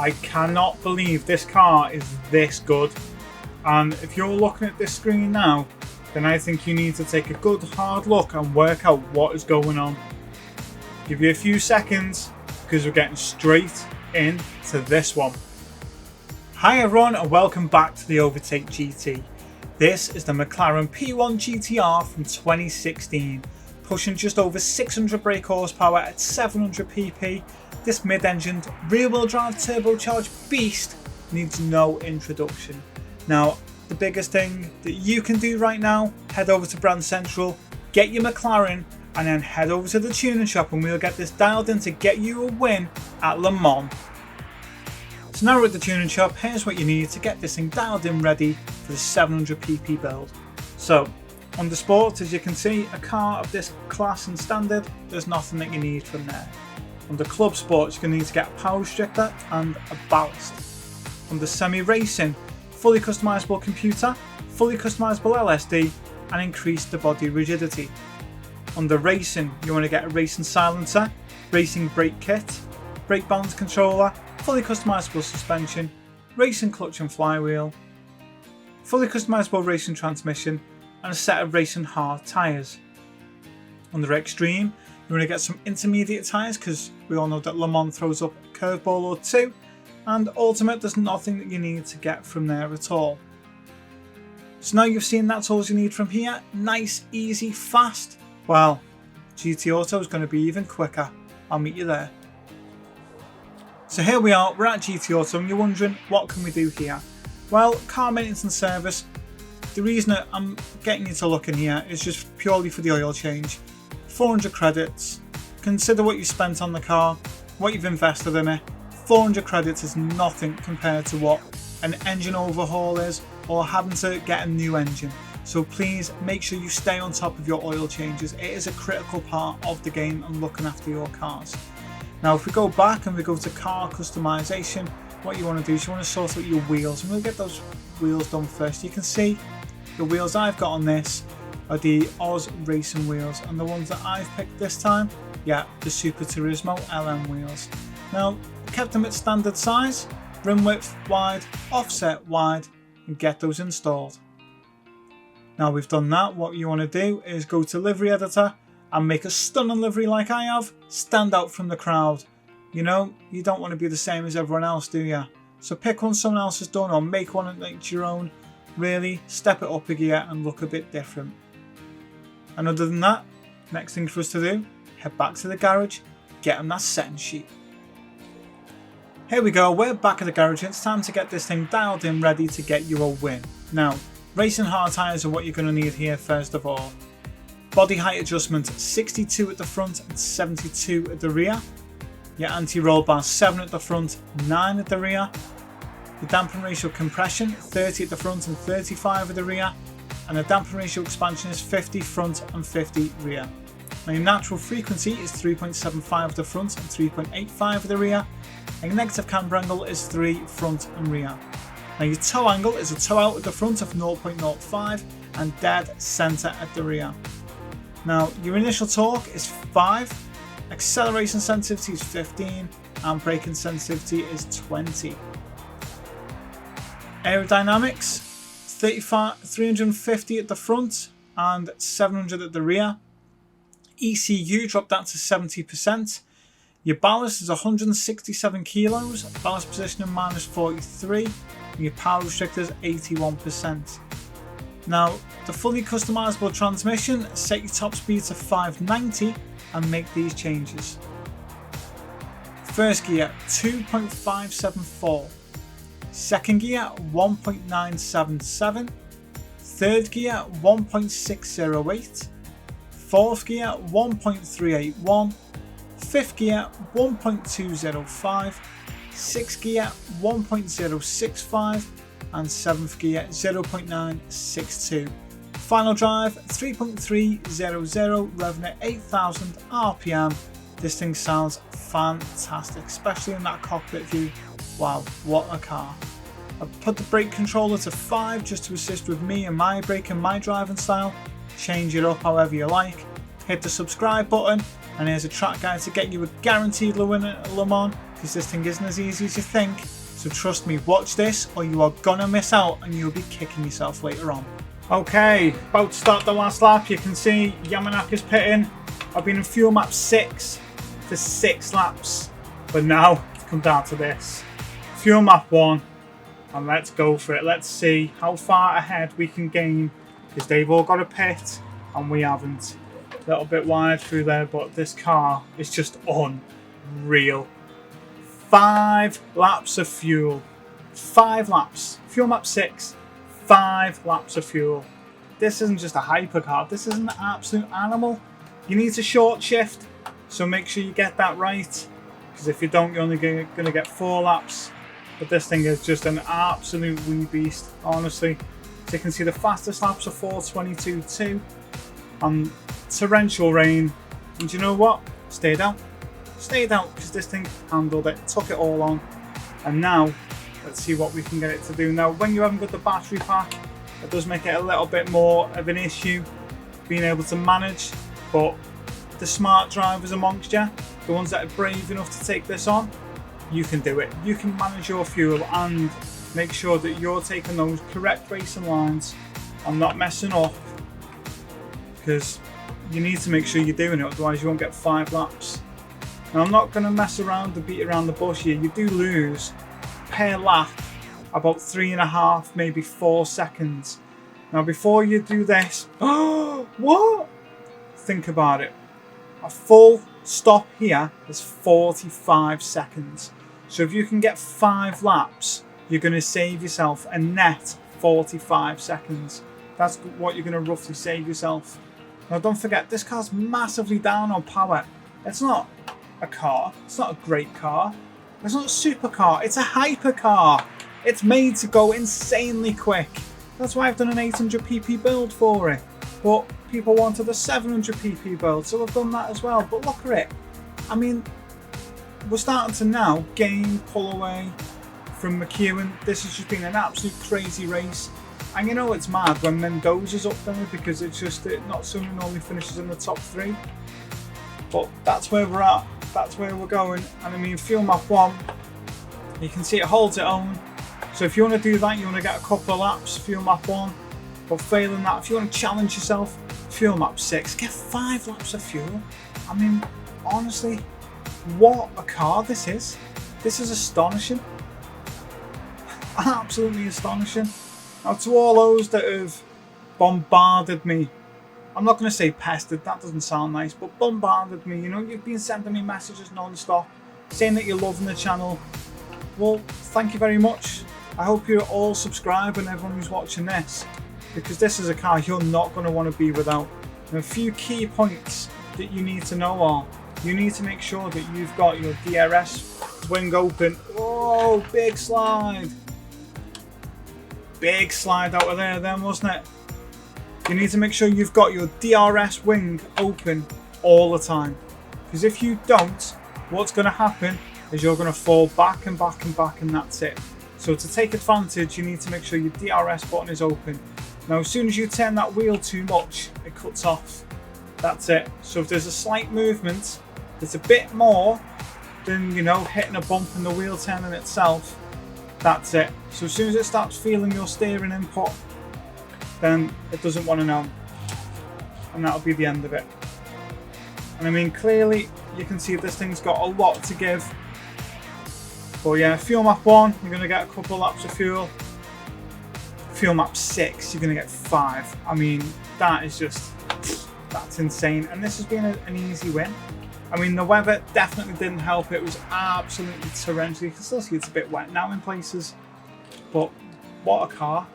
I cannot believe this car is this good. And if you're looking at this screen now, then I think you need to take a good hard look and work out what is going on. Give you a few seconds because we're getting straight into this one. Hi everyone and welcome back to the Overtake GT. This is the McLaren P1 GTR from 2016, pushing just over 600 brake horsepower at 700 pp. This mid-engined rear-wheel drive turbocharged beast needs no introduction. Now, the biggest thing that you can do right now, head over to Brand Central, get your McLaren, and then head over to the tuning shop and we'll get this dialed in to get you a win at Le Mans. So now we're at the tuning shop. Here's what you need to get this thing dialed in ready for the 700 pp build. So, under Sport, as you can see, a car of this class and standard, there's nothing that you need from there. Under Club Sport, you're going to need to get a power restrictor and a ballast. Under Semi Racing, fully customizable computer, fully customizable LSD, and increase the body rigidity. Under Racing, you want to get a racing silencer, racing brake kit, brake balance controller, fully customizable suspension, racing clutch and flywheel, fully customizable racing transmission, and a set of racing hard tyres. Under Extreme, you want to get some intermediate tyres because we all know that Le Mans throws up a curveball or two, and Ultimate, there's nothing that you need to get from there at all. So now you've seen that's all you need from here, nice, easy, fast. Well, GT Auto is going to be even quicker. I'll meet you there. So here we are, we're at GT Auto and you're wondering what can we do here? Well, car maintenance and service. The reason that I'm getting you to look in here is just purely for the oil change. 400 credits. Consider what you spent on the car, what you've invested in it. 400 credits is nothing compared to what an engine overhaul is or having to get a new engine. So please make sure you stay on top of your oil changes. It is a critical part of the game and looking after your cars. Now if we go back and we go to car customization, what you want to do is you want to sort out your wheels, and we'll get those wheels done first. You can see the wheels I've got on this are the Oz Racing wheels, and the ones that I've picked this time, yeah, the Super Turismo LM wheels. Now, kept them at standard size, rim width wide, offset wide, and get those installed. Now we've done that, what you want to do is go to livery editor and make a stunning livery like I have, stand out from the crowd. You know, you don't want to be the same as everyone else, do you? So pick one someone else has done or make one that's your own. Really step it up a gear and look a bit different. And other than that, next thing for us to do, head back to the garage, get on that setting sheet. Here we go, we're back at the garage. It's time to get this thing dialed in ready to get you a win. Now, racing hard tyres are what you're going to need here first of all. Body height adjustment 62 at the front and 72 at the rear. Your anti-roll bar 7 at the front, 9 at the rear. The damping ratio compression 30 at the front and 35 at the rear. And the damping ratio expansion is 50 front and 50 rear. Now your natural frequency is 3.75 at the front and 3.85 at the rear. And your negative camber angle is 3 front and rear. Now your toe angle is a toe out at the front of 0.05 and dead centre at the rear. Now your initial torque is 5, acceleration sensitivity is 15 and braking sensitivity is 20. Aerodynamics 350 at the front and 700 at the rear. ECU dropped that to 70%. Your ballast is 167 kilos, ballast position minus 43, and your power restrictor is 81%. Now, the fully customizable transmission, set your top speed to 590 and make these changes. First gear 2.574, second gear 1.977, third gear 1.608, fourth gear 1.381, fifth gear 1.205, sixth gear 1.065 and 7th gear 0.962. Final drive 3.300, revving at 8,000 RPM. This thing sounds fantastic, especially in that cockpit view. Wow, what a car. I've put the brake controller to 5 just to assist with me and my braking, my driving style. Change it up however you like. Hit the subscribe button, and here's a track guide to get you a guaranteed win at Le Mans. because this thing isn't as easy as you think. So trust me, watch this or you are gonna miss out and you'll be kicking yourself later on. Okay, about to start the last lap. You can see Yamanaka's pitting. I've been in fuel map 6 for 6 laps, but now it's come down to this. Fuel map 1, and let's go for it. Let's see how far ahead we can gain, because they've all got a pit and we haven't. A little bit wide through there, but this car is just unreal. 5 laps of fuel. 5 laps. Fuel map 6. 5 laps of fuel. This isn't just a hypercar. This is an absolute animal. You need to short shift, so make sure you get that right. Because if you don't, you're only going to get 4 laps. But this thing is just an absolute wee beast, honestly. So you can see the fastest laps are 4:22.2 on torrential rain. And you know what? Stayed out. Stayed out because this thing handled it, took it all on. And now, let's see what we can get it to do. Now, when you haven't got the battery pack, it does make it a little bit more of an issue being able to manage. But the smart drivers amongst you, the ones that are brave enough to take this on, you can do it. You can manage your fuel and make sure that you're taking those correct racing lines and not messing up, because you need to make sure you're doing it, otherwise you won't get 5 laps. Now, I'm not going to mess around and beat around the bush here. You do lose per lap about 3.5, maybe 4 seconds. Now, before you do this, what? Think about it. A full stop here is 45 seconds. So if you can get 5 laps, you're going to save yourself a net 45 seconds. That's what you're going to roughly save yourself. Now, don't forget, this car's massively down on power. It's not a car. It's not a great car. It's not a supercar. It's a hypercar. It's made to go insanely quick. That's why I've done an 800 pp build for it. But people wanted a 700 pp build, so I've done that as well. But look at it. I mean, we're starting to now gain pull away from McEwen. This has just been an absolute crazy race. And you know it's mad when Mendoza's up there, because it's just not someone who only finishes in the top 3. But that's where we're at. That's where we're going. And I mean, fuel map 1, you can see it holds its own. So if you want to do that, you want to get a couple of laps, fuel map 1. But failing that, if you want to challenge yourself, fuel map 6, get 5 laps of fuel. I mean, honestly, what a car this is. This is astonishing. Absolutely astonishing. Now, to all those that have bombarded me, I'm not going to say pestered, that doesn't sound nice, but bombarded me, you know, you've been sending me messages non-stop, saying that you're loving the channel. Well, thank you very much. I hope you're all subscribing, everyone who's watching this, because this is a car you're not going to want to be without. And a few key points that you need to know are, you need to make sure that you've got your DRS wing open. Oh, big slide. Big slide out of there then, wasn't it? You need to make sure you've got your DRS wing open all the time. Because if you don't, what's going to happen is you're going to fall back and back and back, and that's it. So to take advantage, you need to make sure your DRS button is open. Now, as soon as you turn that wheel too much, it cuts off. That's it. So if there's a slight movement, it's a bit more than, you know, hitting a bump and the wheel turning itself. That's it. So as soon as it starts feeling your steering input, then it doesn't want to know. And that'll be the end of it. And I mean, clearly, you can see this thing's got a lot to give. But yeah, fuel map 1, you're going to get a couple of laps of fuel. Fuel map 6, you're going to get 5. I mean, that is just, that's insane. And this has been an easy win. I mean, the weather definitely didn't help. It was absolutely torrential. You can still see it's a bit wet now in places. But what a car.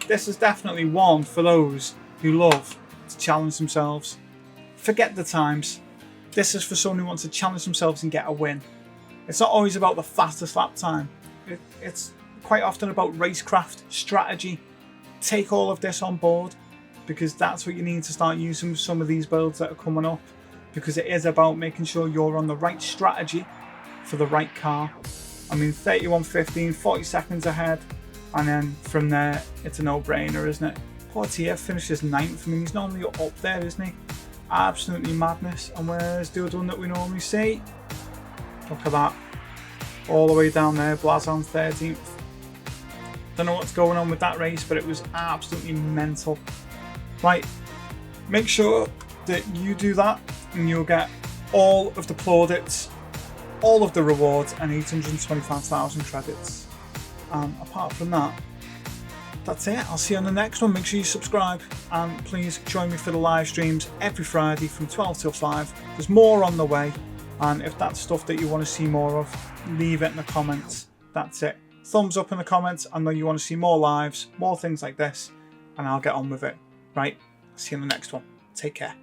This is definitely one for those who love to challenge themselves. Forget the times. This is for someone who wants to challenge themselves and get a win. It's not always about the fastest lap time. It's quite often about racecraft, strategy. Take all of this on board, because that's what you need to start using with some of these builds that are coming up. Because it is about making sure you're on the right strategy for the right car. I mean, 31.15, 40 seconds ahead. And then from there, it's a no-brainer, isn't it? Portier finishes 9th. I mean, he's normally up there, isn't he? Absolutely madness. And where's the other one that we normally see? Look at that. All the way down there, Blazon 13th. Don't know what's going on with that race, but it was absolutely mental. Right, make sure that you do that and you'll get all of the plaudits, all of the rewards, and 825,000 credits. Apart from that, that's it. I'll see you on the next one. Make sure you subscribe and please join me for the live streams every Friday from 12 till 5. There's more on the way, and if that's stuff that you want to see more of, leave it in the comments. That's it. Thumbs up in the comments. I know you want to see more lives, more things like this, and I'll get on with it. Right, see you in the next one. Take care.